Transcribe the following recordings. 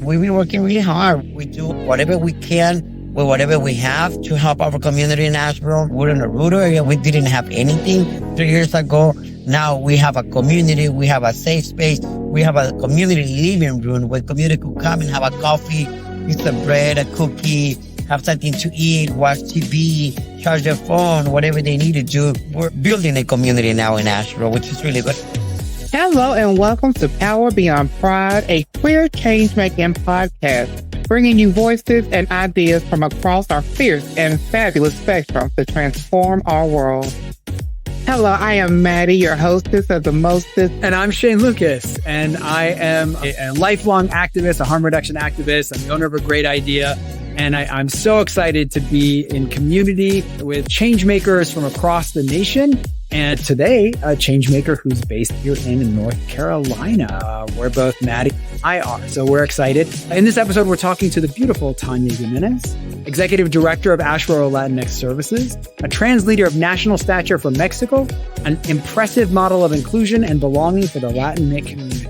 We've been working really hard. We do whatever we can with whatever we have to help our community in Asheboro. We're in a rural area. We didn't have anything 3 years ago. Now we have a community. We have a safe space. We have a community living room where community could come and have a coffee, piece of bread, a cookie, have something to eat, watch TV, charge their phone, whatever they need to do. We're building a community now in Asheboro, which is really good. Hello and welcome to Power Beyond Pride, a queer change-making podcast, bringing you voices and ideas from across our fierce and fabulous spectrum to transform our world. Hello, I am Mattie, your hostess of the Mostest. And I'm Lukas, and I am a lifelong activist, a harm reduction activist. I'm the owner of A Great Idea. And I'm so excited to be in community with change makers from across the nation. And today, a change maker who's based here in North Carolina, where both Mattie and I are. So we're excited. In this episode, we're talking to the beautiful Tania Jimenez, Executive Director of Asheboro Latinx Services, a trans leader of national stature from Mexico, an impressive model of inclusion and belonging for the Latinx community.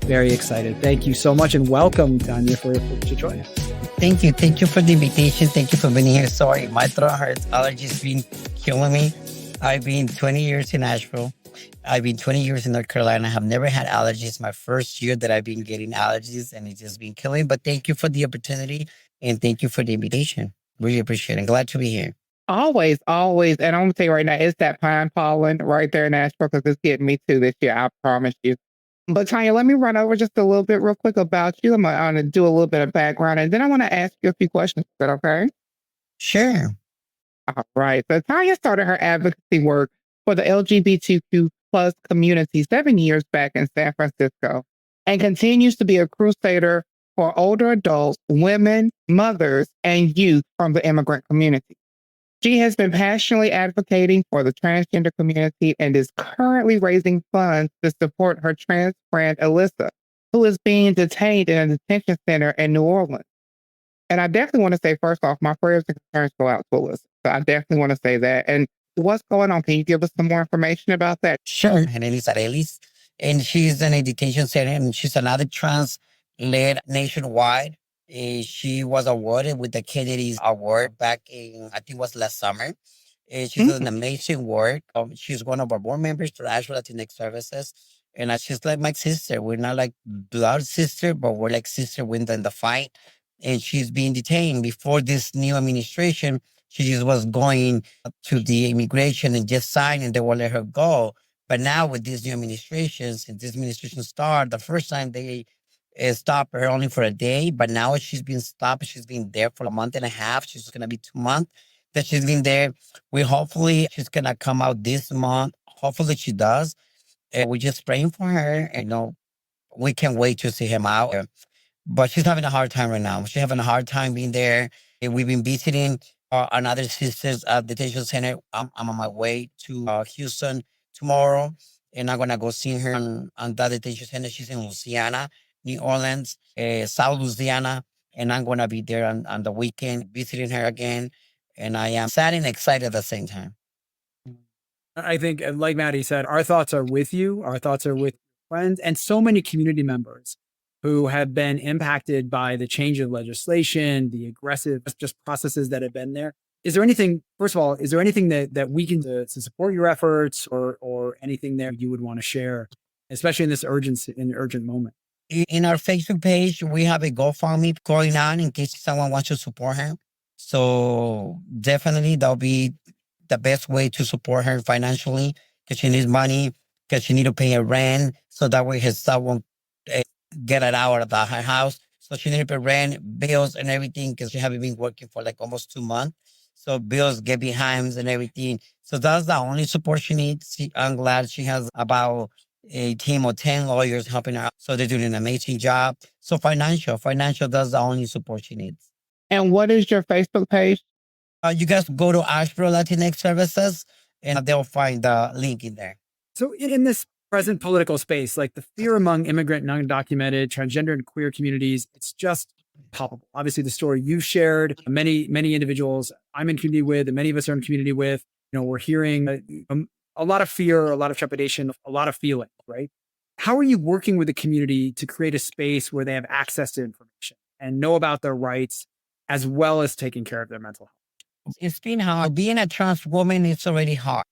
Very excited. Thank you so much and welcome, Tania, for joining us. Thank you. Thank you for the invitation. Thank you for being here. Sorry, my throat hurts. Allergies been killing me. I've been 20 years in Asheville. I've been 20 years in North Carolina. I have never had allergies. My first year that I've been getting allergies, and it's just been killing. But thank you for the opportunity, and thank you for the invitation. Really appreciate it. Glad to be here. Always. And I'm going to tell you right now, it's that pine pollen right there in Asheboro because it's getting me too this year. I promise you. But Tania, let me run over just a little bit real quick about you. I'm going to do a little bit of background, and then I want to ask you a few questions. Is that okay? Sure. All right. So Tania started her advocacy work for the LGBTQ plus community 7 years back in San Francisco and continues to be a crusader for older adults, women, mothers, and youth from the immigrant community. She has been passionately advocating for the transgender community and is currently raising funds to support her trans friend, Alyssa, who is being detained in a detention center in New Orleans. And I definitely want to say, first off, my prayers and concerns go out to Alyssa. So I definitely want to say that. And what's going on? Can you give us some more information about that? Sure. Her name is Arelis, and she's in a detention center, and she's another trans led nationwide. She was awarded with the Kennedy's Award back in, I think it was last summer. She's an amazing work. She's one of our board members for Asheville Latinx Services. And she's like my sister. We're not like blood sister, but we're like sister within the fight. And she's being detained. Before this new administration, she just was going to the immigration and just signed and they will let her go. But now with this new administration, since this administration started, the first time they stopped her only for a day, but now she's been stopped. She's been there for a month and a half. She's going to be 2 months that she's been there. Hopefully she's going to come out this month. Hopefully she does. And we're just praying for her. And, we can't wait to see him out. But she's having a hard time right now. She's having a hard time being there. And we've been visiting another sisters at the detention center. I'm on my way to Houston tomorrow. And I'm going to go see her on that detention center. She's in Louisiana, New Orleans, South Louisiana. And I'm going to be there on the weekend, visiting her again. And I am sad and excited at the same time. I think, like Mattie said, our thoughts are with you. Our thoughts are with friends and so many community members who have been impacted by the change of legislation, the aggressive just processes that have been there. Is there anything, first of all, is there anything that we can do to support your efforts or anything there you would want to share, especially in this urgent moment? In our Facebook page, we have a GoFundMe going on in case someone wants to support her. So definitely that'll be the best way to support her financially because she needs money, because she needs to pay her rent. So that way her son won't get it out of her house. So she needs to pay rent, bills and everything because she hasn't been working for like almost 2 months. So bills get behind and everything. So that's the only support she needs. I'm glad she has about a team of 10 lawyers helping her out. So they're doing an amazing job. So financial, that's the only support she needs. And what is your Facebook page? You guys go to Asheboro Latinx Services and they'll find the link in there. So in this present political space, like the fear among immigrant, non-documented, transgender and queer communities, it's just palpable. Obviously the story you shared, many individuals I'm in community with and many of us are in community with, we're hearing a lot of fear, a lot of trepidation, a lot of feeling, right? How are you working with the community to create a space where they have access to information? and know about their rights, as well as taking care of their mental health? It's been hard. Being a trans woman is already hard.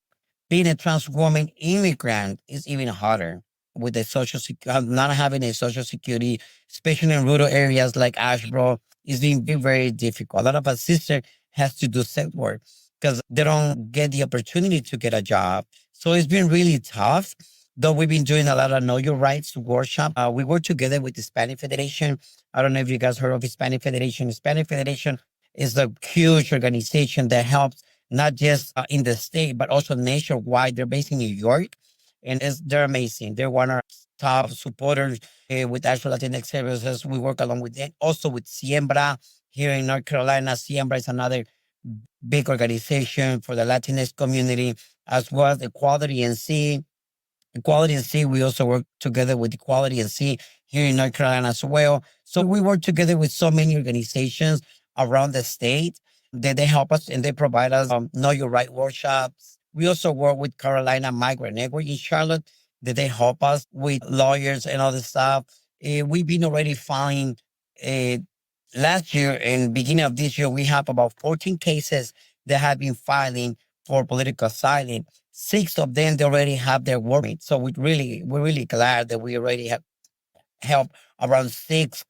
Being a trans woman immigrant is even harder with the not having a social security, especially in rural areas like Asheboro, is being very, very difficult. A lot of our sister has to do sex work because they don't get the opportunity to get a job. So it's been really tough. Though we've been doing a lot of Know Your Rights workshop. We work together with the Hispanic Federation. I don't know if you guys heard of Hispanic Federation. Hispanic Federation is a huge organization that helps not just in the state, but also nationwide. They're based in New York, and they're amazing. They're one of our top supporters with actual Latinx services. We work along with them. Also with Siembra here in North Carolina. Siembra is another big organization for the Latinx community, as well as Equality and C. Equality and C, we also work together with Equality and C here in North Carolina as well. So we work together with so many organizations around the state that they help us and they provide us Know Your Right workshops. We also work with Carolina Migrant Network in Charlotte that they help us with lawyers and other stuff. We've been already filing last year and beginning of this year, we have about 14 cases that have been filing for political asylum. 6 of them, they already have their work permit. So we're really glad that we already have helped around 6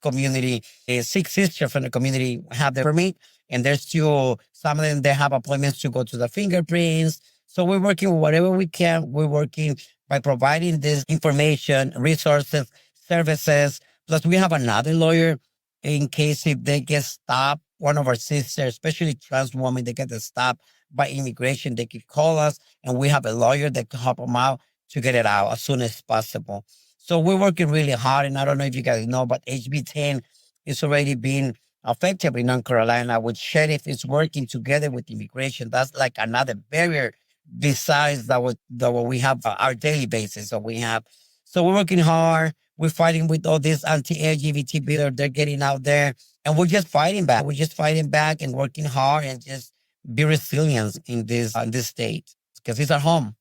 sisters from the community have their permit. And there's still some of them, they have appointments to go to the fingerprints. So we're working with whatever we can. We're working by providing this information, resources, services. Plus, we have another lawyer in case if they get stopped, one of our sisters, especially trans women, they get stopped by immigration, they could call us and we have a lawyer that can help them out to get it out as soon as possible. So we're working really hard. And I don't know if you guys know, but HB 10 is already being effective in North Carolina, with sheriff is working together with immigration. That's like another barrier besides what we have our daily basis. So we're working hard. We're fighting with all these anti-LGBT bills. They're getting out there and we're just fighting back. We're just fighting back and working hard and just be resilient in this state because it's our home.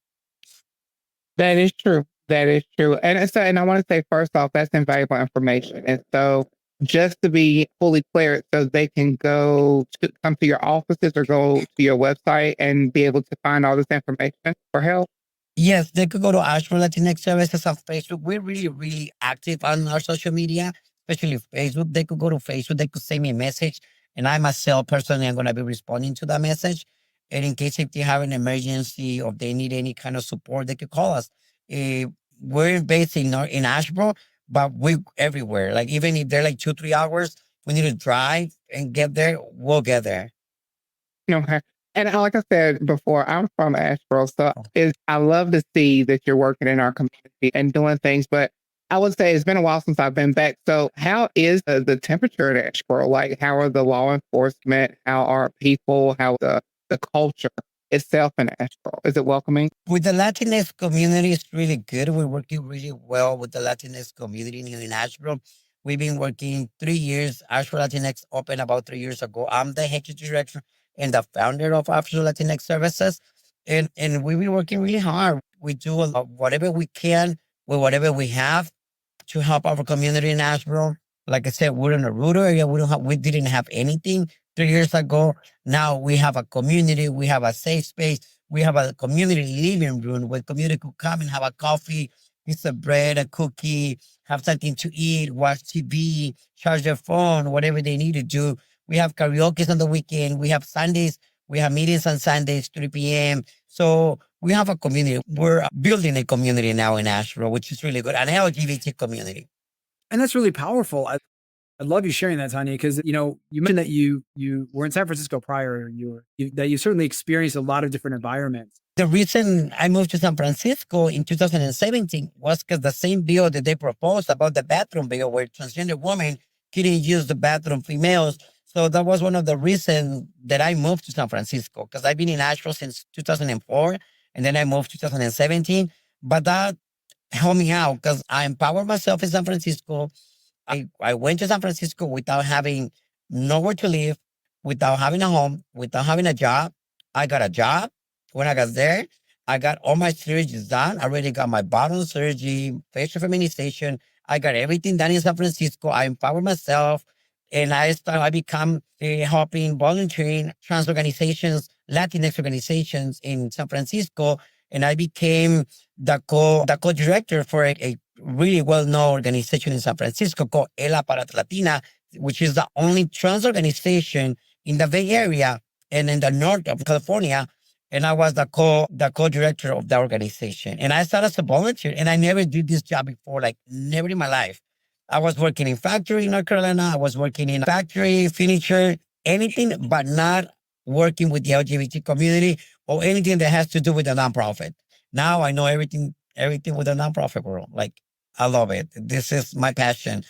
That is true. That is true. And I want to say first off, that's invaluable information. And so just to be fully clear, so they can come to your offices or go to your website and be able to find all this information for help. Yes, they could go to Asheboro Latinx Services on Facebook. We're really, really active on our social media, especially Facebook. They could go to Facebook. They could send me a message. And I myself personally am going to be responding to that message. And in case if they have an emergency or they need any kind of support, they could call us. We're based in Asheboro, but we're everywhere. Like even if they're like 2-3 hours, we need to drive and get there, we'll get there. Okay. And like I said before, I'm from Asheboro, so I love to see that you're working in our community and doing things. But I would say it's been a while since I've been back. So how is the temperature in Asheboro? Like, how are the law enforcement? How are people? How the culture itself in Asheboro? Is it welcoming? With the Latinx community, it's really good. We're working really well with the Latinx community here in Asheboro. We've been working 3 years. Asheboro Latinx opened about 3 years ago. I'm the head director and the founder of Asheboro Latinx Services. And we've been working really hard. We do whatever we can with whatever we have to help our community in Asheboro. Like I said, we're in a rural area. We didn't have anything 3 years ago. Now we have a community. We have a safe space. We have a community living room where community could come and have a coffee, piece of bread, a cookie, have something to eat, watch TV, charge their phone, whatever they need to do. We have karaoke on the weekend. We have Sundays. We have meetings on Sundays, 3 p.m. So we have a community. We're building a community now in Asheboro, which is really good, an LGBT community. And that's really powerful. I love you sharing that, Tania, because you mentioned that you were in San Francisco prior, that you certainly experienced a lot of different environments. The reason I moved to San Francisco in 2017 was because the same bill that they proposed about the bathroom bill, where transgender women couldn't use the bathroom, females. So that was one of the reasons that I moved to San Francisco, because I've been in Asheville since 2004, and then I moved 2017. But that helped me out because I empowered myself in San Francisco. I went to San Francisco without having nowhere to live, without having a home, without having a job. I got a job. When I got there, I got all my surgeries done. I already got my bottom surgery, facial feminization. I got everything done in San Francisco. I empowered myself. And I become helping volunteering trans organizations, Latinx organizations in San Francisco. And I became the co-director for a really well-known organization in San Francisco called Ela para Latina, which is the only trans organization in the Bay Area and in the north of California. And I was the co-director of the organization. And I started as a volunteer, and I never did this job before, like never in my life. I was working in factory in North Carolina. I was working in factory, furniture, anything, but not working with the LGBT community or anything that has to do with the nonprofit. Now I know everything with the nonprofit world. Like, I love it. This is my passion.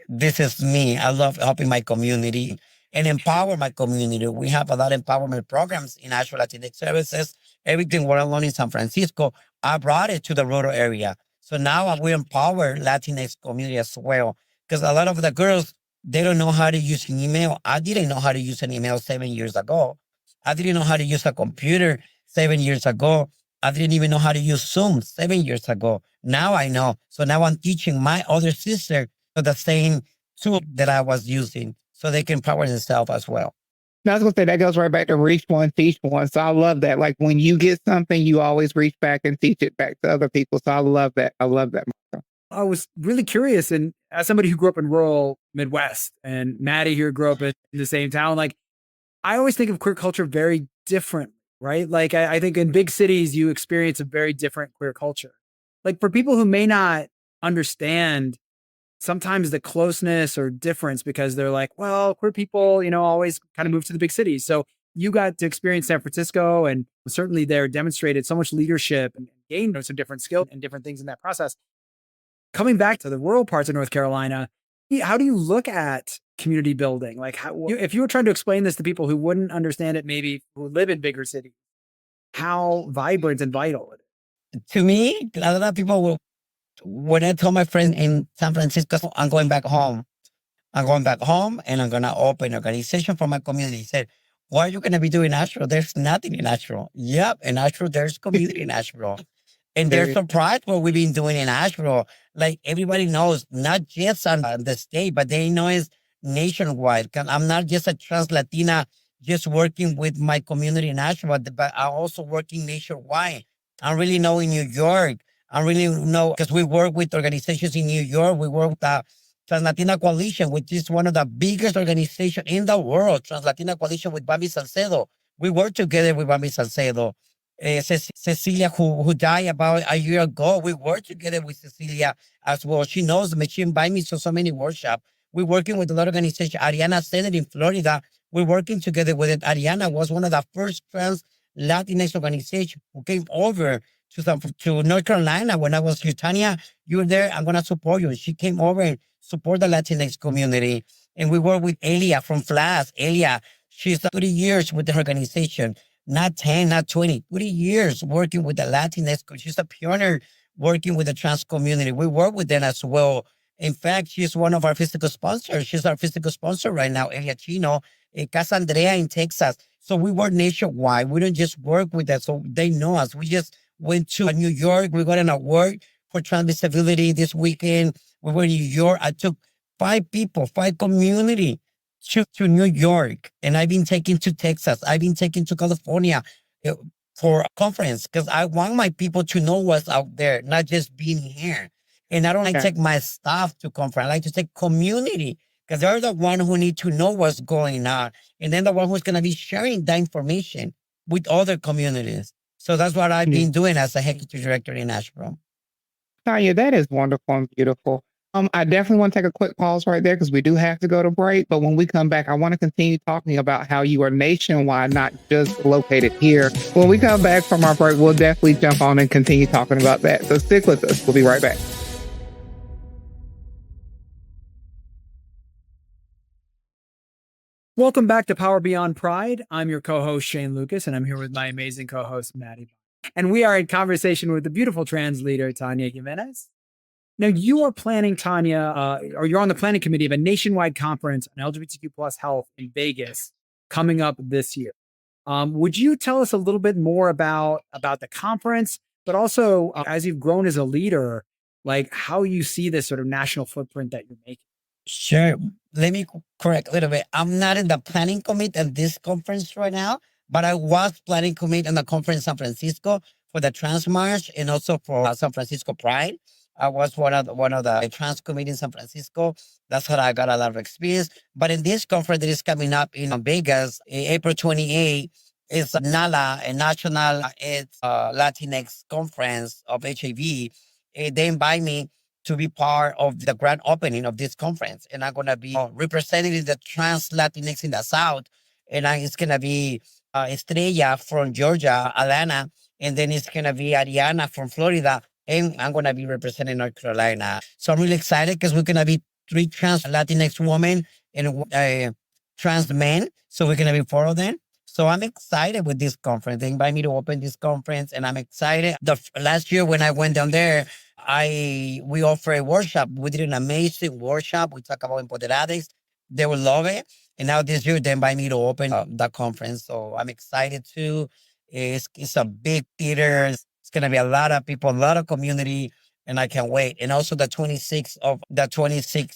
This is me. I love helping my community and empower my community. We have a lot of empowerment programs in Asheboro Latinx Services. Everything we're alone in San Francisco, I brought it to the rural area. So now we empower Latinx community as well. Because a lot of the girls, they don't know how to use an email. I didn't know how to use an email 7 years ago. I didn't know how to use a computer 7 years ago. I didn't even know how to use Zoom 7 years ago. Now I know. So now I'm teaching my other sister the same tool that I was using so they can empower themselves as well. Now, I was going to say that goes right back to reach one, teach one. So I love that. Like when you get something, you always reach back and teach it back to other people. So I love that. I love that. I was really curious, and as somebody who grew up in rural Midwest, and Mattie here grew up in the same town, like I always think of queer culture very different, right? Like I think in big cities, you experience a very different queer culture. Like for people who may not understand sometimes the closeness or difference because they're like, well, queer people, always kind of move to the big cities. So you got to experience San Francisco and certainly there demonstrated so much leadership and gained some different skills and different things in that process. Coming back to the rural parts of North Carolina, how do you look at community building? Like if you were trying to explain this to people who wouldn't understand it, maybe who live in bigger cities, how vibrant and vital it is? To me, a lot of people will, when I told my friend in San Francisco, I'm going back home. I'm going back home and I'm going to open an organization for my community. He said, what are you going to be doing in Asheboro? There's nothing in Asheboro. Yep, in Asheboro, there's community in Asheboro. And they're surprised what we've been doing in Asheboro. Like everybody knows, not just on the state, but they know it's nationwide. 'Cause I'm not just a trans Latina just working with my community in Asheboro, but I'm also working nationwide. I really know in New York. I really know because we work with organizations in New York. We work with the Trans Latina Coalition, which is one of the biggest organizations in the world. Trans Latina Coalition with Bambi Salcedo. We work together with Bambi Salcedo. Cecilia, who died about a year ago, we work together with Cecilia as well. She knows me. She invited me to so many workshops. We're working with a lot of organizations. Ariana said it in Florida. We're working together with it. Ariana was one of the first trans Latinx organizations who came over to North Carolina when I was here. Tania, you were there. I'm going to support you. She came over and support the Latinx community. And we work with Elia from FLAS. Elia, she's 30 years with the organization. Not 10, not 20, 30 years working with the Latinx. She's a pioneer working with the trans community. We work with them as well. In fact, she's one of our physical sponsors. She's our physical sponsor right now, Elia Chino, in Casa Andrea in Texas. So we work nationwide. We don't just work with that. So they know us. We just went to New York. We got an award for trans visibility this weekend. We were in New York. I took 5 people, 5 community to New York, and I've been taken to Texas. I've been taken to California for a conference because I want my people to know what's out there, not just being here. And I don't like to take my staff to conference. I like to take community because they're the one who need to know what's going on, and then the one who's going to be sharing that information with other communities. So that's what I've been doing as a executive director in Asheboro. Tanya, that is wonderful and beautiful. I definitely want to take a quick pause right there because we do have to go to break. But when we come back, I want to continue talking about how you are nationwide, not just located here. When we come back from our break, we'll definitely jump on and continue talking about that. So stick with us. We'll be right back. Welcome back to Power Beyond Pride. I'm your co-host, Shane Lukas, and I'm here with my amazing co-host, Mattie. And we are in conversation with the beautiful trans leader, Tania Jimenez. Now, you are planning, Tania, or you're on the planning committee of a nationwide conference on LGBTQ plus health in Vegas coming up this year. Would you tell us a little bit more about the conference, but also as you've grown as a leader, like how you see this sort of national footprint that you're making? Sure. let me correct a little bit. I'm not in the planning committee at this conference right now, but I was planning committee in the conference in San Francisco for the Trans March and also for San Francisco Pride. I was one of the trans committee in San Francisco. That's how I got a lot of experience. But in this conference that is coming up in Vegas, April 28th, it's NALA, a national it's Latinx conference of HIV. They invite me to be part of the grand opening of this conference. And I'm going to be representing the trans Latinx in the South. And it's going to be Estrella from Georgia, Alana. And then it's going to be Ariana from Florida. And I'm going to be representing North Carolina. So I'm really excited because we're going to be three trans Latinx women and trans men. So we're going to be four of them. So I'm excited with this conference. They invite me to open this conference, and I'm excited. Last year when I went down there, we offer a workshop. We did an amazing workshop. We talk about empoderades. They will love it. And now this year they invite me to open the conference. So I'm excited too. It's a big theater. It's gonna be a lot of people, a lot of community, and I can't wait. And also the 26th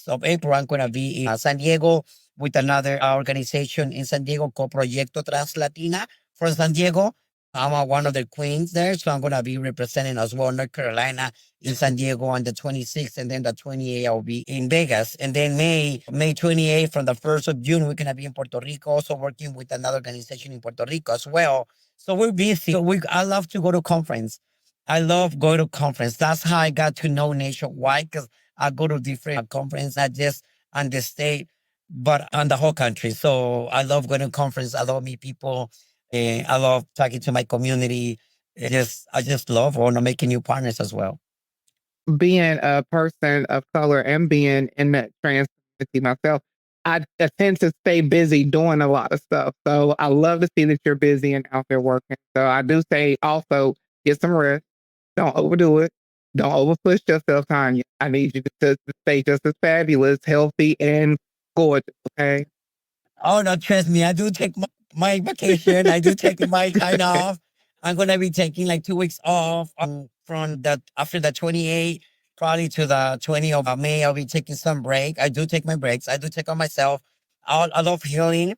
of April, I'm gonna be in San Diego with another organization in San Diego called Proyecto Translatina from San Diego. I'm one of the queens there, so I'm going to be representing as well North Carolina in San Diego on the 26th, and then the 28th I'll be in Vegas. And then May 28th from the 1st of June, we're going to be in Puerto Rico, also working with another organization in Puerto Rico as well. So we're busy. I love to go to conference. I love going to conference. That's how I got to know Nationwide, because I go to different conferences, not just on the state, but on the whole country. So I love going to conference. I love meet people. I love talking to my community. I just love making new partners as well. Being a person of color and being in that trans community myself, I tend to stay busy doing a lot of stuff. So I love to see that you're busy and out there working. So I do say also get some rest. Don't overdo it. Don't overpush yourself, Tanya. I need you to stay just as fabulous, healthy, and gorgeous. Okay. Oh no, trust me, I do take my vacation. I do take my time off. I'm gonna be taking like 2 weeks off from that after the 28th, probably to the 20th of May. I'll be taking some break. I do take my breaks. I do take on myself. I love healing.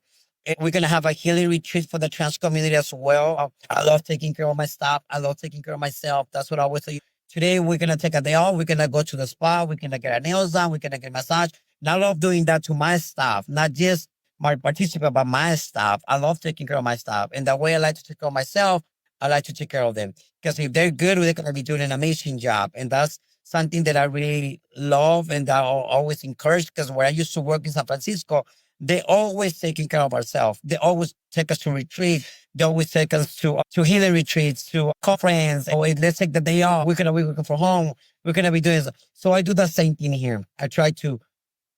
We're gonna have a healing retreat for the trans community as well. I love taking care of my stuff. I love taking care of myself. That's what I always say. Today we're gonna take a day off. We're gonna go to the spa. We're gonna get our nails done. We're gonna get a massage. And I love doing that to my staff, not just my participant, but my staff. I love taking care of my staff. And the way I like to take care of myself, I like to take care of them. Because if they're good, they're going to be doing an amazing job. And that's something that I really love and that I'll always encourage. Because where I used to work in San Francisco, they always taking care of ourselves. They always take us to retreat. They always take us to healing retreats, to conference. Oh, let's take the day off. We're going to be working from home. We're going to be doing this. So I do the same thing here. I try to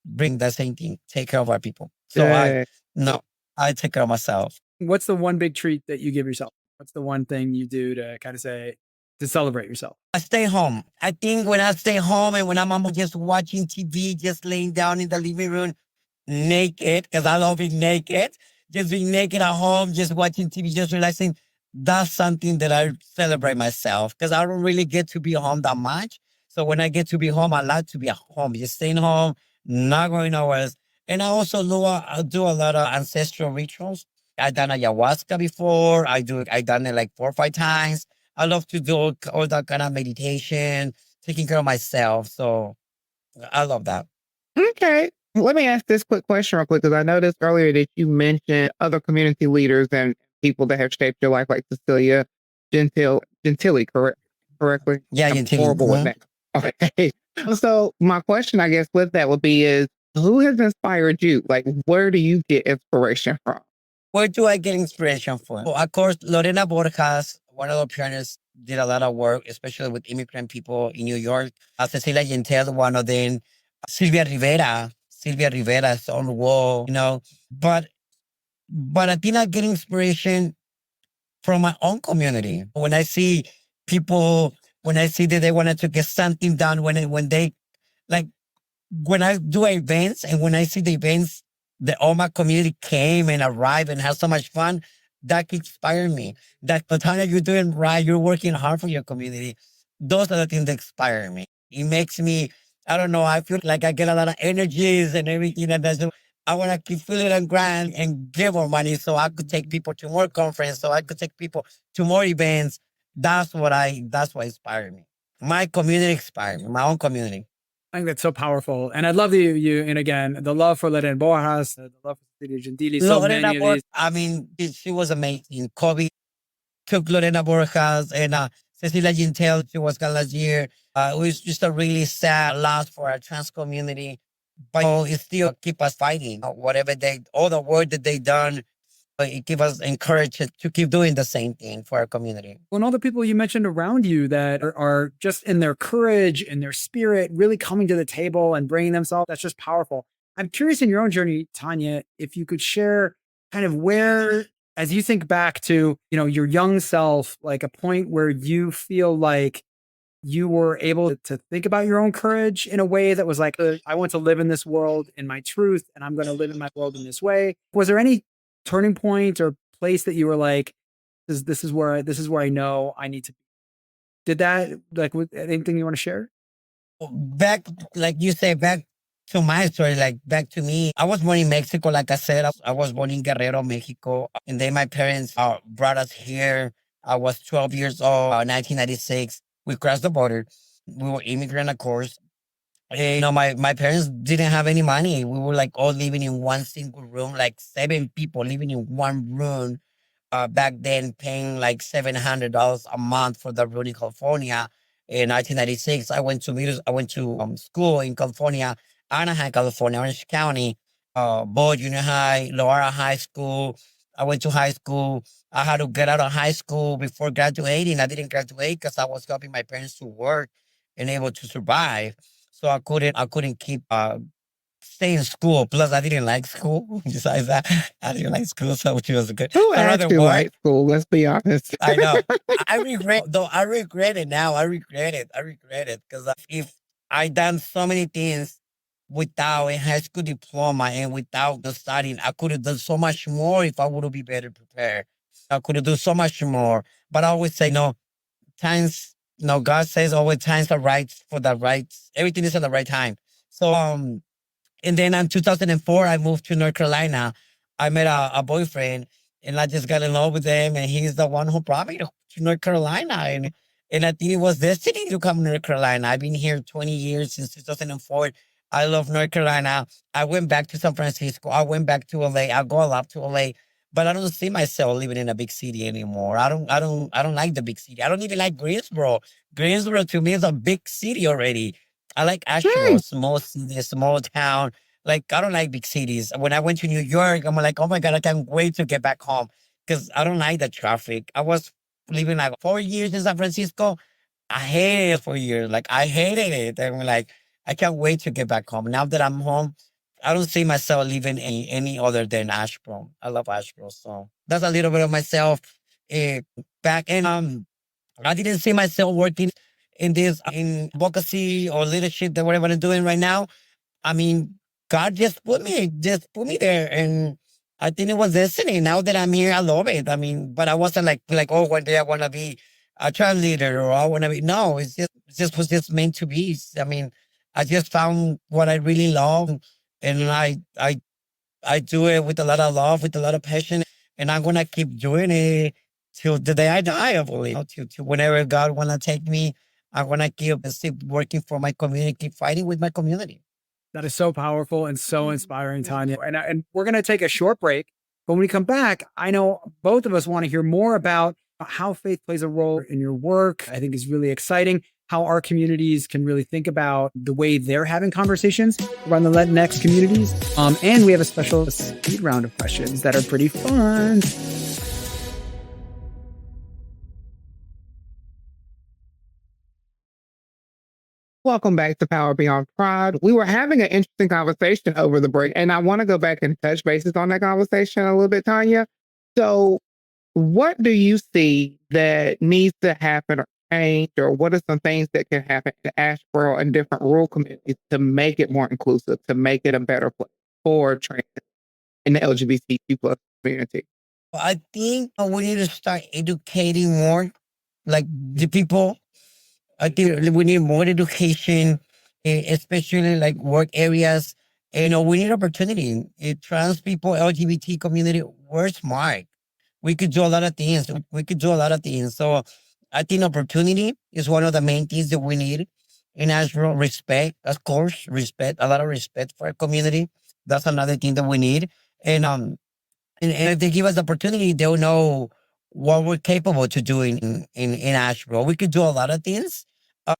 bring the same thing, take care of our people. So I take care of myself. What's the one big treat that you give yourself? What's the one thing you do to kind of to celebrate yourself? I stay home. I think when I stay home and when I'm just watching TV, just laying down in the living room, naked, because I love being naked, just being naked at home, just watching TV, just relaxing. That's something that I celebrate myself, because I don't really get to be home that much. So when I get to be home, I like to be at home, just staying home, not going nowhere. And I also do a lot of ancestral rituals. I've done ayahuasca before. I done it like 4 or 5 times. I love to do all that kind of meditation, taking care of myself. So I love that. Okay. Let me ask this quick question real quick, because I noticed earlier that you mentioned other community leaders and people that have shaped your life, like Cecilia Gentili, correctly? Yeah, I'm Gentili. horrible with that. Okay. So my question, I guess, with that would be is, who has inspired you? Like, where do you get inspiration from? Where do I get inspiration from? Well, of course, Lorena Borjas, one of the pioneers, did a lot of work, especially with immigrant people in New York. Cecilia Gentel, one of them. Sylvia Rivera is on the wall, But I think I get inspiration from my own community. When I see people, when I see that they wanted to get something done, when they like when I do events and when I see the events that all my community came and arrived and had so much fun, that inspired me. That Tania, you're doing right, you're working hard for your community. Those are the things that inspire me. It makes me, I don't know, I feel like I get a lot of energies and everything. I want to keep feeling a grant and give more money so I could take people to more conference, so I could take people to more events. That's what inspired me. My community inspired me, my own community. I think that's so powerful. And I love that and again, the love for Lorena Borjas, the love for City Gentili, so Lorena many of these. I mean, she was amazing. Kobe took Lorena Borjas and Cecilia Gintel, she was gone last year. It was just a really sad loss for our trans community. But it still keep us fighting. Whatever all the work that they done, it give us encouragement to keep doing the same thing for our community. And all the people you mentioned around you that are just in their courage and their spirit, really coming to the table and bringing themselves, that's just powerful. I'm curious in your own journey, Tania, if you could share kind of where, as you think back to, your young self, like a point where you feel like you were able to think about your own courage in a way that was like, I want to live in this world in my truth, and I'm going to live in my world in this way. Was there any turning point or place that you were like, this is where I know I need to be? Did that, like, with anything you want to share? Back, like you say, back to my story, like back to me. I was born in Mexico, like I said. I was born in Guerrero, Mexico. And then my parents brought us here. I was 12 years old, 1996. We crossed the border. We were immigrant, of course. And, my parents didn't have any money. We were like all living in one single room, like 7 people living in one room. Back then, paying like $700 a month for the room in California. In 1996, I went to school in California, Anaheim, California, Orange County, Boyd Junior High, Loara High School. I went to high school. I had to get out of high school before graduating. I didn't graduate because I was helping my parents to work and able to survive. So I couldn't keep stay in school. Plus, I didn't like school. Besides that, I didn't like school, so which was good. Who I rather actually work. likes school? Let's be honest. I know. I regret, though. I regret it now. I regret it. I regret it because if I done so many things without a high school diploma and without the studying, I could have done so much more if I would have been better prepared. I could have done so much more. But I always say, no, times, no, God says always times are right for the right. Everything is at the right time. So, and then in 2004, I moved to North Carolina. I met a boyfriend and I just got in love with him. And he's the one who brought me to North Carolina. And I think it was destiny to come to North Carolina. I've been here 20 years since 2004. I love North Carolina. I went back to San Francisco. I went back to LA. I go a lot to LA. But I don't see myself living in a big city anymore. I don't like the big city. I don't even like Greensboro. Greensboro to me is a big city already. I like Asheboro, small city, small town. Like, I don't like big cities. When I went to New York, I'm like, oh my God, I can't wait to get back home because I don't like the traffic. I was living like 4 years in San Francisco. I hated it for years. Like, I hated it. And like, I can't wait to get back home. Now that I'm home, I don't see myself living any other than Asheboro. I love Asheboro. So that's a little bit of myself. Eh, back in I didn't see myself working in this in advocacy or leadership that whatever I'm doing right now. I mean, God just put me there, and I think it was destiny. Now that I'm here, I love it. I mean, but I wasn't like oh, one day I want to be a child leader or I want to be. No, it just was just meant to be. I mean, I just found what I really love, and I do it with a lot of love, with a lot of passion, and I'm gonna keep doing it till the day I die. I believe till whenever God wanna take me, I'm gonna keep working for my community, keep fighting with my community. That is so powerful and so inspiring, Tania. And we're going to take a short break. But when we come back, I know both of us want to hear more about how faith plays a role in your work. I think is really exciting how our communities can really think about the way they're having conversations around the Latinx communities. And we have a special speed round of questions that are pretty fun. Welcome back to Power Beyond Pride. We were having an interesting conversation over the break, and I want to go back and touch bases on that conversation a little bit, Tania. So, what do you see that needs to happen or change, or what are some things that can happen in Asheboro and different rural communities to make it more inclusive, to make it a better place for trans and the LGBTQ plus community? I think we need to start educating more, like the people. I think we need more education, especially like work areas. We need opportunity. Trans people, LGBT community, we're smart. We could do a lot of things. We could do a lot of things. So I think opportunity is one of the main things that we need. In Asheville, respect, of course, respect, a lot of respect for our community. That's another thing that we need. And if they give us the opportunity, they'll know what we're capable to do in Asheville. We could do a lot of things.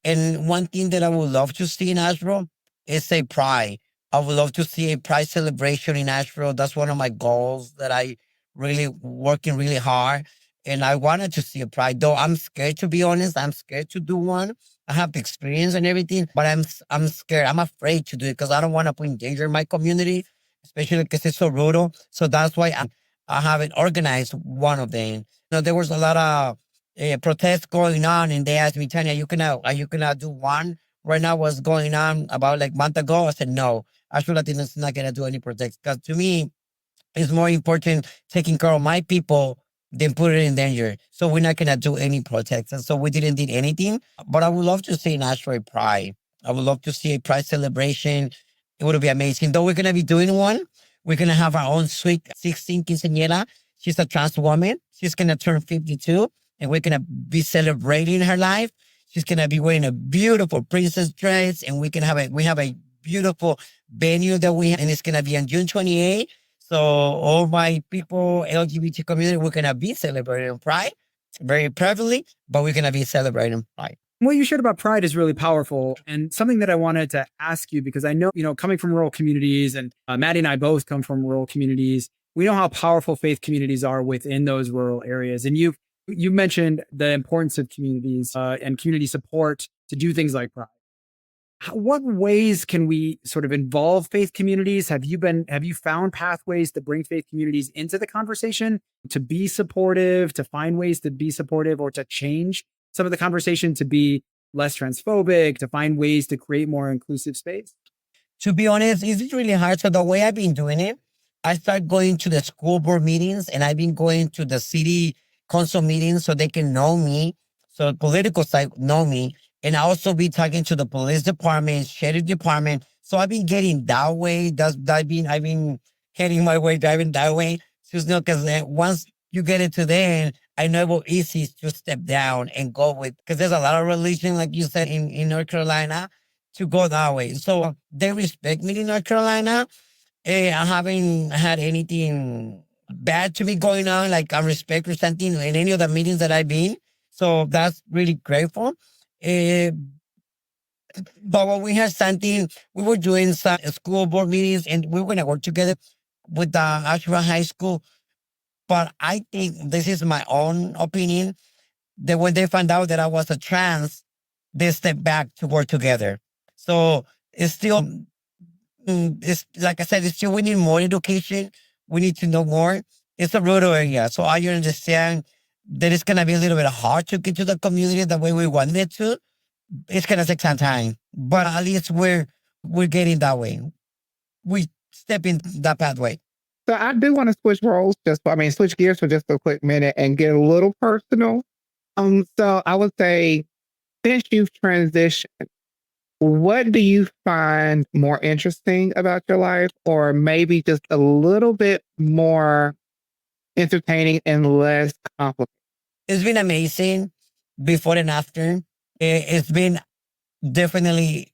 And one thing that I would love to see in Asheville is a pride. I would love to see a pride celebration in Asheville. That's one of my goals that I really working really hard. And I wanted to see a pride, though I'm scared to be honest. I'm scared to do one. I have the experience and everything, but I'm scared. I'm afraid to do it because I don't want to put in danger my community, especially because it's so rural. So that's why I haven't organized one of them. There was a lot of protests going on, and they asked me, Tania, are you gonna do one? Right now, what's going on about like month ago? I said no. Actually, Latinos not gonna do any protests because to me, it's more important taking care of my people than put it in danger. So we're not gonna do any protests, and so we didn't did anything. But I would love to see Nashville Pride. I would love to see a Pride celebration. It would be amazing. Though we're gonna be doing one, we're gonna have our own sweet 16 quinceañera. She's a trans woman. She's gonna turn 52, and we're gonna be celebrating her life. She's gonna be wearing a beautiful princess dress, and we have a beautiful venue that we have, and it's gonna be on June 28th. So all my people, LGBT community, we're gonna be celebrating Pride very privately, but we're gonna be celebrating Pride. What you shared about pride is really powerful, and something that I wanted to ask you, because I know, coming from rural communities, and Mattie and I both come from rural communities, we know how powerful faith communities are within those rural areas. And you mentioned the importance of communities and community support to do things like pride. What ways can we sort of involve faith communities? Have you found pathways to bring faith communities into the conversation, to be supportive, to find ways to be supportive, or to change some of the conversation to be less transphobic, to find ways to create more inclusive space? To be honest, it's really hard. So the way I've been doing it, I start going to the school board meetings, and I've been going to the city council meetings so they can know me. So the political side know me. And I also be talking to the police department, sheriff department. So I've been getting that way. I've been heading my way, driving that way. Just because once you get it to there, I know it will easy to step down and go with, because there's a lot of religion, like you said, in North Carolina, to go that way. So they respect me in North Carolina. I haven't had anything bad to me going on, like I respect or something in any of the meetings that I've been. So that's really grateful. Uh, but when we had something, we were doing some school board meetings, and we were going to work together with the Asheboro High School. But I think this is my own opinion that when they found out that I was a trans, they stepped back to work together. So it's still, it's like I said, it's still, we need more education. We need to know more. It's a rural area. So I understand that it's going to be a little bit hard to get to the community the way we wanted it to. It's going to take some time, but at least we're getting that way. We step in that pathway. So I do want to switch roles, switch gears for just a quick minute and get a little personal. So I would say, since you've transitioned, what do you find more interesting about your life, or maybe just a little bit more entertaining and less complicated? It's been amazing before and after. It's been definitely,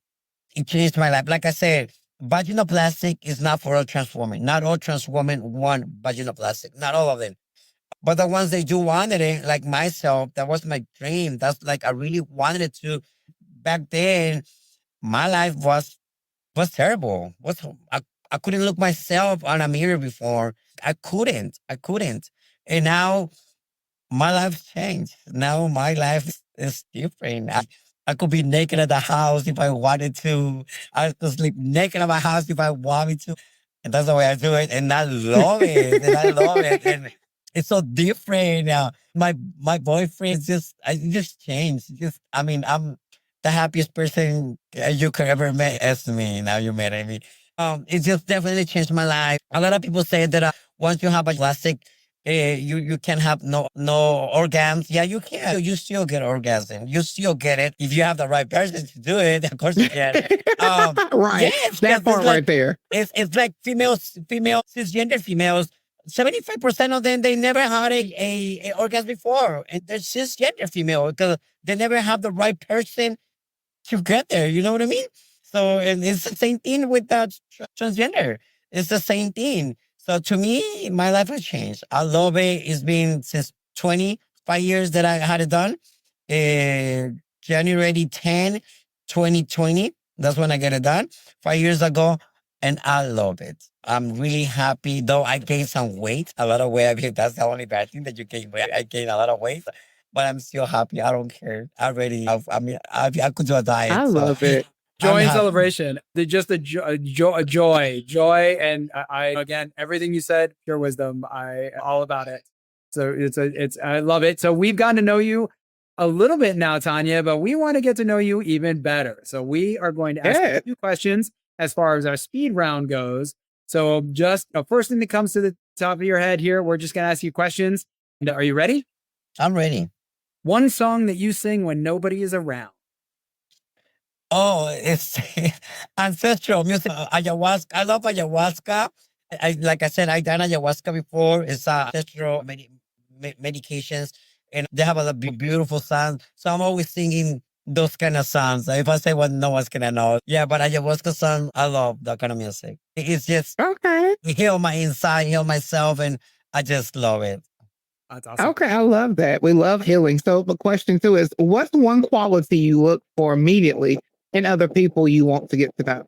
it changed my life. Like I said, vaginoplastic is not for all trans women. Not all trans women want vaginoplastic. Not all of them. But the ones they do wanted it, like myself, that was my dream. That's like I really wanted it to. Back then, my life was terrible. I couldn't look myself on a mirror before. I couldn't. And now my life changed. Now my life is different. I could be naked at the house if I wanted to. I could sleep naked at my house if I wanted to. And that's the way I do it. And I love it. And it's so different now. My boyfriend it just changed. I'm the happiest person you could ever met as me. Now you met me. It just definitely changed my life. A lot of people say that once you have a plastic, You can have no orgasms. Yeah, you can. You still get orgasm. You still get it if you have the right person to do it. Of course you can. Right. Yes, That because part right there. it's like female cisgender females. 75% of them they never had a orgasm before, and they're cisgender female because they never have the right person to get there. You know what I mean? So, and it's the same thing with that transgender. It's the same thing. So to me, my life has changed. I love it. It's been since 25 years that I had it done. January 10, 2020. That's when I get it done 5 years ago. And I love it. I'm really happy, though I gained some weight, a lot of weight. I mean, that's the only bad thing that you gain weight. I gained a lot of weight, but I'm still happy. I don't care. I could do a diet. I So love it. Joy I'm and happy. celebration. Just a joy, and I again everything you said, pure wisdom. I all about it. So it's I love it. So we've gotten to know you a little bit now, Tania, but we want to get to know you even better. So we are going to ask you Yeah. a few questions as far as our speed round goes. So just first thing that comes to the top of your head here, we're just going to ask you questions. Are you ready? I'm ready. One song that you sing when nobody is around. Oh, it's ancestral music. Ayahuasca. I love ayahuasca. Like I said, I done ayahuasca before. It's ancestral medications, and they have a lot of beautiful sounds. So I'm always singing those kind of songs. If I say one, no one's gonna know. Yeah, but ayahuasca song, I love that kind of music. It's just Okay. heal my inside, heal myself, and I just love it. That's awesome. Okay. I love that. We love healing. So the question too is, what's one quality you look for immediately in other people you want to get to know?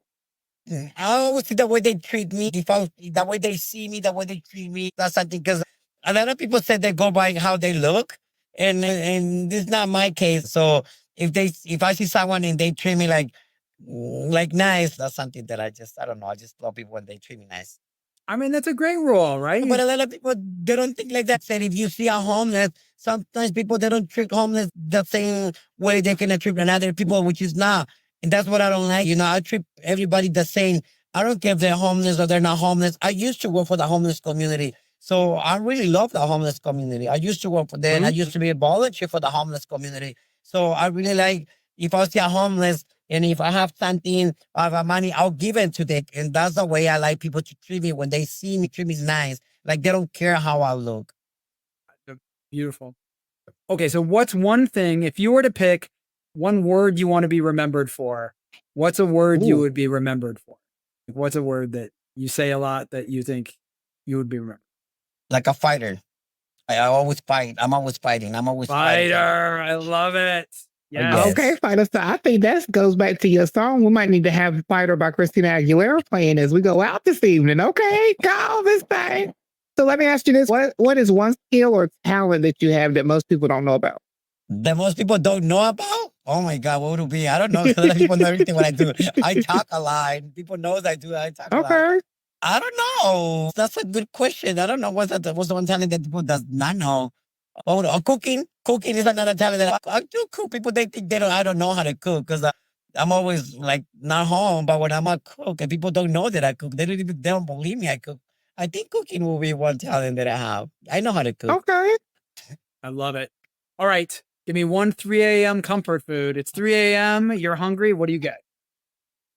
I always see the way they treat me, the way they see me, the way they treat me. That's something because a lot of people say they go by how they look, and this is not my case. So if I see someone and they treat me like nice, that's something that I don't know. I just love people when they treat me nice. I mean, that's a great rule, right? But a lot of people they don't think like that. Said if you see a homeless, sometimes people they don't treat homeless the same way they can treat another people, which is not. And that's what I don't like. I treat everybody the same. I don't care if they're homeless or they're not homeless. I used to work for the homeless community. So I really love the homeless community. I used to work for them. I used to be a volunteer for the homeless community. So I really like if I see a homeless and if I have something, I have money, I'll give it to them. And that's the way I like people to treat me when they see me, treat me nice. Like they don't care how I look. Beautiful. Okay, so what's one thing, if you were to pick one word you want to be remembered for, what's a word you would be remembered for? What's a word that you say a lot that you think you would be remembered? Like a fighter. I always fight. I'm always fighting. I'm always fighting. Fighter. I love it. Yes. Yes. Okay, Fighter. So I think that goes back to your song. We might need to have Fighter by Christina Aguilera playing as we go out this evening. Okay, call this thing. So let me ask you this. What is one skill or talent that you have that most people don't know about? That most people don't know about? Oh my God, what would it be? I don't know. A lot of people know everything what I do. I talk a lot. People knows I talk a lot. Okay. I don't know. That's a good question. I don't know what's the one talent that people does not know. Oh, cooking. Cooking is another talent that I do cook. People they think I don't know how to cook because I'm always like not home. But when I'm a cook and people don't know that I cook, they don't believe me I cook. I think cooking will be one talent that I have. I know how to cook. Okay. I love it. All right. Give me one 3 a.m. comfort food. It's 3 a.m. You're hungry. What do you get?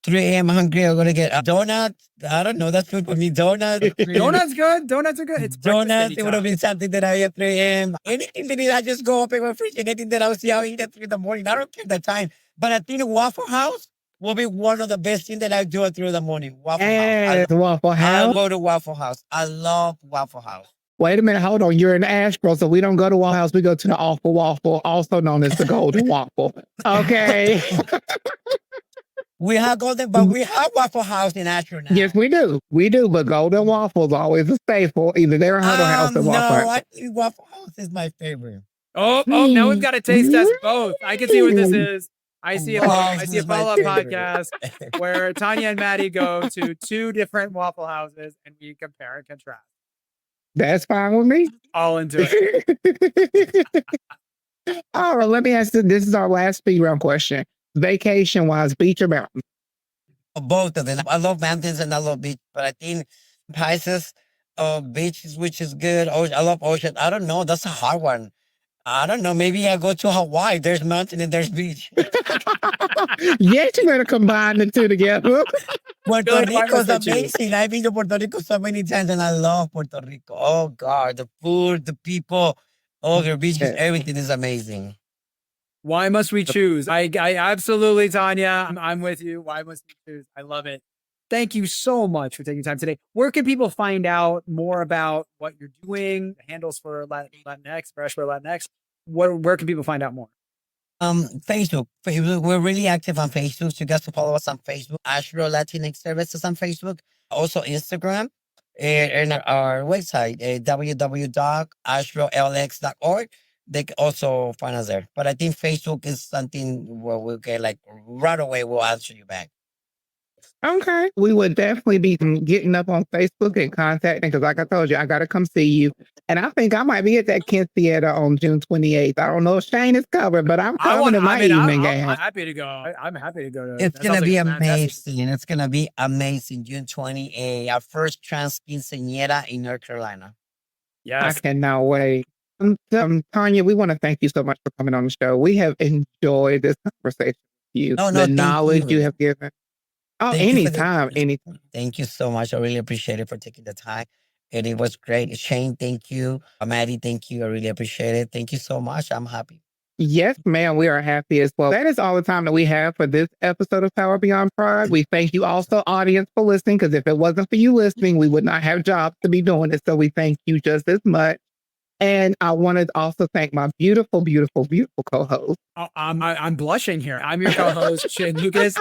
3 a.m. hungry. I'm gonna get a donut. I don't know. That's food for me. Donut. Donuts good. Donuts are good. It's Donuts. It would have been something that I eat at 3 a.m. Anything that I just go open my fridge. Anything that I'll see, I'll eat at 3 in the morning. I don't care the time. But I think Waffle House will be one of the best things that I do at 3 in the morning. Waffle House. Waffle I House. go to Waffle House. I love Waffle House. Wait a minute, hold on. You're in Asheboro, so we don't go to Waffle House. We go to the Awful Waffle, also known as the Golden Waffle. Okay. We have Golden, but we have Waffle House in Asheboro now. Yes, we do. We do, but Golden Waffle is always a staple. Either there or Huddle House or Waffle House. No, I think Waffle House is my favorite. Oh, now we've got to taste test both. I can see what this is. I see a follow-up podcast where Tania and Mattie go to two different Waffle Houses and we compare and contrast. That's fine with me. All into it. All right, let me ask you. This is our last speed round question. Vacation-wise, beach or mountain? Both of them. I love mountains and I love beach, but I think Pisces, Beaches, which is good. I love ocean. I don't know. That's a hard one. I don't know. Maybe I go to Hawaii. There's mountain and there's beach. Yes, you better combine the two together. Puerto like why Rico is must I choose? amazing. I've been to Puerto Rico so many times and I love Puerto Rico. Oh God, the food, the people, oh, your beaches, Yeah. everything is amazing. Why must we choose? I absolutely, Tanya. I'm with you. Why must we choose? I love it. Thank you so much for taking time today. Where can people find out more about what you're doing? Handles for Latinx, for Asheboro Latinx. Where can people find out more? Facebook. We're really active on Facebook. So you guys to follow us on Facebook. Asheboro Latinx Services on Facebook. Also Instagram. And our website, www.asheboro.lx.org. They can also find us there. But I think Facebook is something where we'll get like right away, we'll answer you back. Okay. We would definitely be getting up on Facebook and contacting because, like I told you, I got to come see you. And I think I might be at that Kent Theater on June 28th. I don't know if Shane is covered, but I'm coming to my evening game. I'm happy to go. I'm happy to go. It's going to be amazing. It's going to be amazing. June 28th, our first trans quinceañera in North Carolina. Yes. I cannot wait. Tanya, we want to thank you so much for coming on the show. We have enjoyed this conversation with you. The knowledge you have given. Oh, anytime. Thank you so much. I really appreciate it for taking the time. And it was great. Shane, thank you. Mattie, thank you. I really appreciate it. Thank you so much. I'm happy. Yes, ma'am. We are happy as well. That is all the time that we have for this episode of Power Beyond Pride. We thank you also, audience, for listening, because if it wasn't for you listening, we would not have jobs to be doing it. So we thank you just as much. And I wanted to also thank my beautiful, beautiful, beautiful co-host. I'm blushing here. I'm your co-host, Shane Lukas.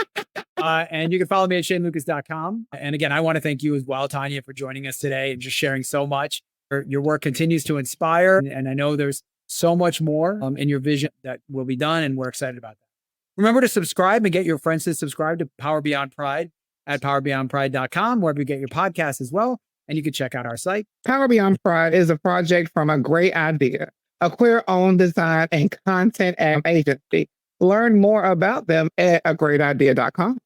And you can follow me at shanelukas.com. And again, I want to thank you as well, Tanya, for joining us today and just sharing so much. Your work continues to inspire. And I know there's so much more in your vision that will be done. And we're excited about that. Remember to subscribe and get your friends to subscribe to Power Beyond Pride at powerbeyondpride.com, wherever you get your podcast as well. And you can check out our site. Power Beyond Pride is a project from A Great Idea, a queer-owned design and content agency. Learn more about them at agreatidea.com.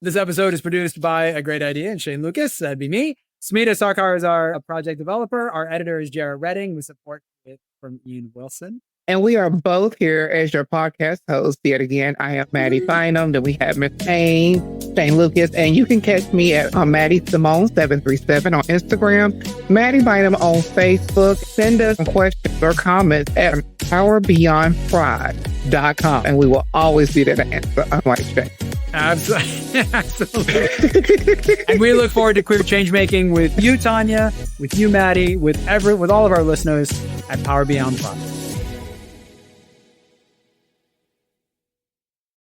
This episode is produced by A Great Idea and Shane Lukas. That'd be me. Smita Sarkar is our project developer. Our editor is Jared Redding with support from Ian Wilson. And we are both here as your podcast hosts. Yet again, I am Mattie Bynum. Then we have Miss Shane Lukas. And you can catch me at Mattie Simone 737 on Instagram, Mattie Bynum on Facebook. Send us questions or comments at powerbeyondpride.com. And we will always be there to answer, unlike Shane. Absolutely. And we look forward to queer change making with you, Tanya, with you, Mattie, with all of our listeners at Power Beyond Pride.